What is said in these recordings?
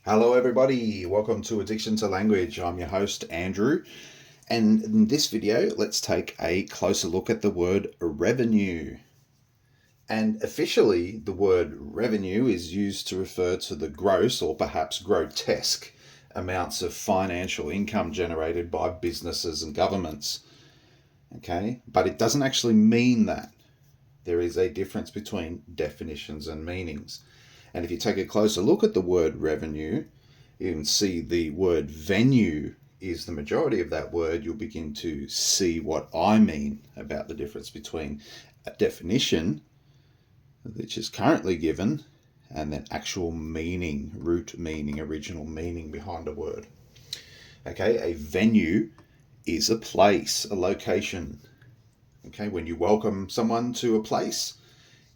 Hello, everybody. Welcome to Addiction to Language. I'm your host, Andrew. And in this video, let's take a closer look at the word revenue. And officially, the word revenue is used to refer to the gross or perhaps grotesque amounts of financial income generated by businesses and governments. Okay, but it doesn't actually mean that. There is a difference between definitions and meanings. And if you take a closer look at the word revenue, you can see the word venue is the majority of that word. You'll begin to see what I mean about the difference between a definition, which is currently given, and then actual meaning, root meaning, original meaning behind a word. Okay, a venue is a place, a location. Okay, when you welcome someone to a place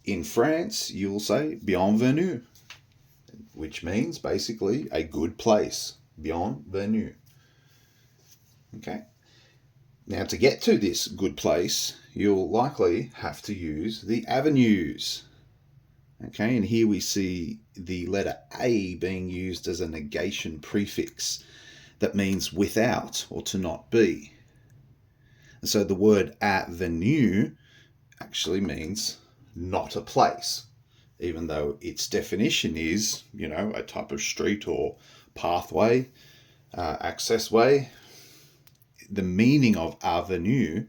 in France, you'll say bienvenue, which means basically a good place. Bienvenue. Okay. Now, to get to this good place, you'll likely have to use the avenues. Okay, and here we see the letter A being used as a negation prefix that means without or to not be. And so the word avenue actually means not a place, even though its definition is, a type of street or pathway, access way. The meaning of avenue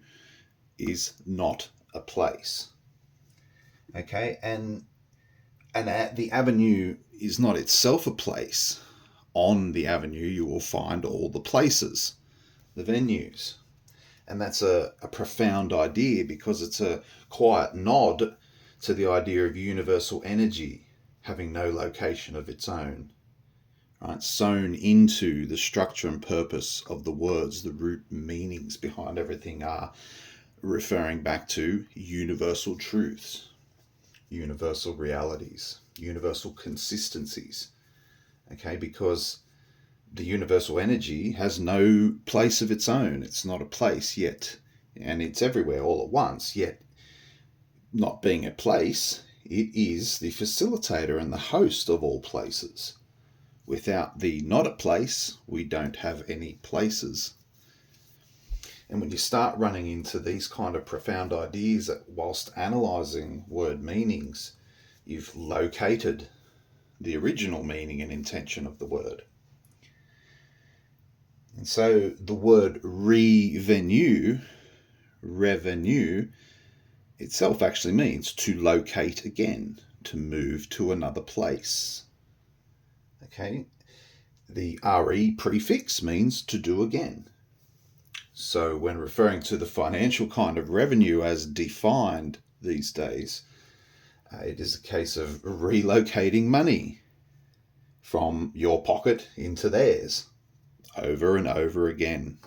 is not a place. Okay, and the avenue is not itself a place. On the avenue, you will find all the places, the venues. And that's a profound idea because it's a quiet nod to the idea of universal energy having no location of its own. Right? Sewn into the structure and purpose of the words, the root meanings behind everything are referring back to universal truths, universal realities, universal consistencies. Okay, because the universal energy has no place of its own. It's not a place yet, and it's everywhere all at once, yet not being a place, it is the facilitator and the host of all places. Without the not a place, we don't have any places. And when you start running into these kind of profound ideas whilst analysing word meanings, you've located the original meaning and intention of the word. And so the word revenue itself actually means to locate again, to move to another place. Okay, the re prefix means to do again. So when referring to the financial kind of revenue as defined these days, it is a case of relocating money from your pocket into theirs over and over again.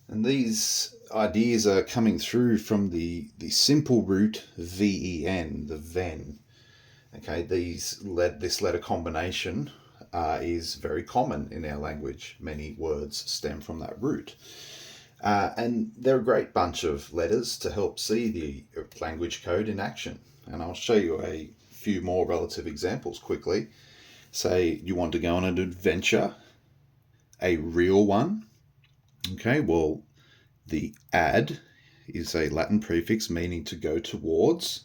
And these ideas are coming through from the simple root ven, the ven. Okay, this letter combination is very common in our language. Many words stem from that root. And they're a great bunch of letters to help see the language code in action. And I'll show you a few more relative examples quickly. Say you want to go on an adventure, a real one. Okay, well, the ad is a Latin prefix meaning to go towards.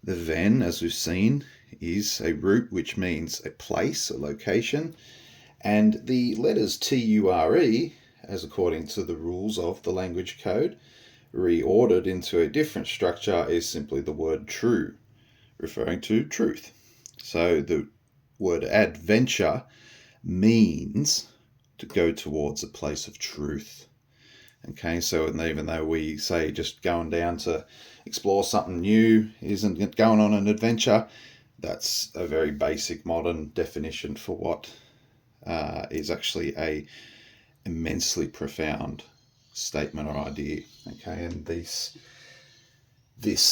The ven, as we've seen, is a root which means a place, a location. And the letters T-U-R-E, as according to the rules of the language code, reordered into a different structure is simply the word true, referring to truth. So the word adventure means to go towards a place of truth. Okay, so even though we say just going down to explore something new isn't going on an adventure, that's a very basic modern definition for what is actually a immensely profound statement or idea. Okay, and this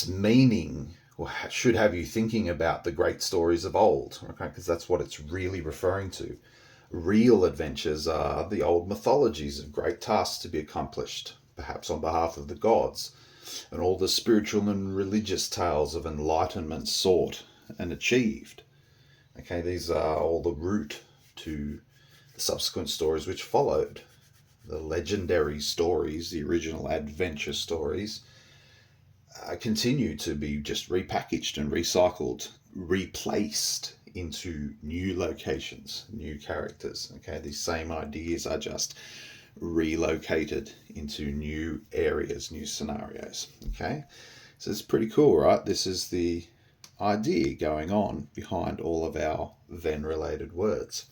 meaning should have you thinking about the great stories of old, okay, because that's what it's really referring to. Real adventures are the old mythologies of great tasks to be accomplished, perhaps on behalf of the gods, and all the spiritual and religious tales of enlightenment sought and achieved. Okay, these are all the root to the subsequent stories which followed. The legendary stories, the original adventure stories, continue to be just repackaged and recycled, replaced into new locations, new characters. Okay, these same ideas are just relocated into new areas, new scenarios. Okay, so it's pretty cool, right? This is the idea going on behind all of our then related words.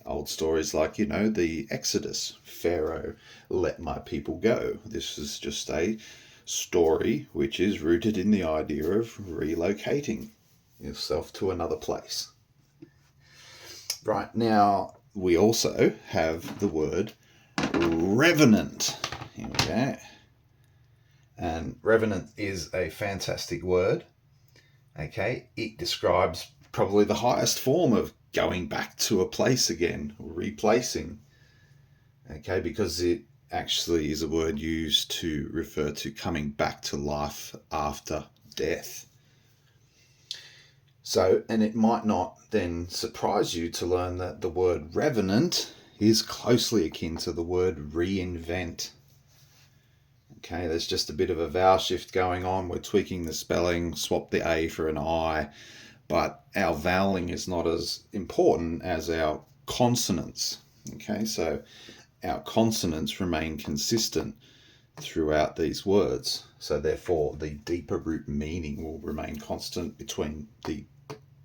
Old stories like, the Exodus, Pharaoh, let my people go. This is just a story which is rooted in the idea of relocating yourself to another place. Right, now we also have the word revenant. Here we go. And revenant is a fantastic word. Okay, it describes probably the highest form of going back to a place again, replacing. Okay, because it actually is a word used to refer to coming back to life after death. So, and it might not then surprise you to learn that the word revenant is closely akin to the word reinvent. Okay, there's just a bit of a vowel shift going on. We're tweaking the spelling, swap the A for an I, but our voweling is not as important as our consonants. Okay, so our consonants remain consistent throughout these words. So therefore, the deeper root meaning will remain constant between the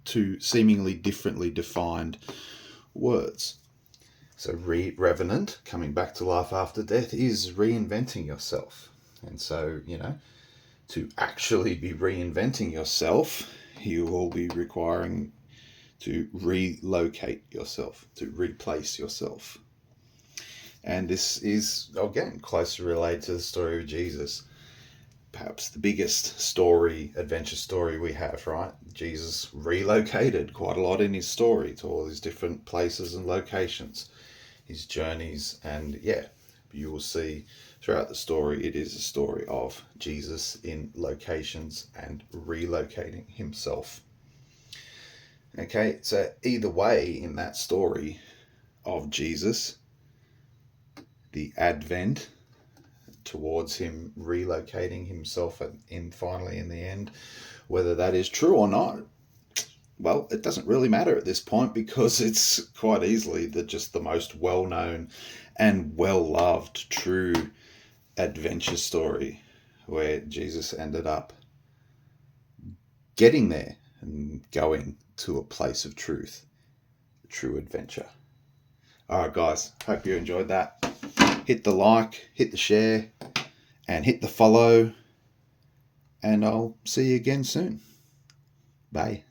two seemingly differently defined words. So revenant, coming back to life after death, is reinventing yourself. And so, to actually be reinventing yourself, you will be requiring to relocate yourself, to replace yourself. And this is, again, closely related to the story of Jesus. Perhaps the biggest adventure story we have, right? Jesus relocated quite a lot in his story to all these different places and locations, his journeys, and you will see throughout the story, it is a story of Jesus in locations and relocating himself. Okay, so either way in that story of Jesus, the advent towards him relocating himself finally in the end, whether that is true or not, well, it doesn't really matter at this point, because it's quite easily just the most well-known and well-loved true adventure story where Jesus ended up getting there and going to a place of truth, true adventure. All right, guys, hope you enjoyed that. Hit the like, hit the share, and hit the follow, and I'll see you again soon. Bye.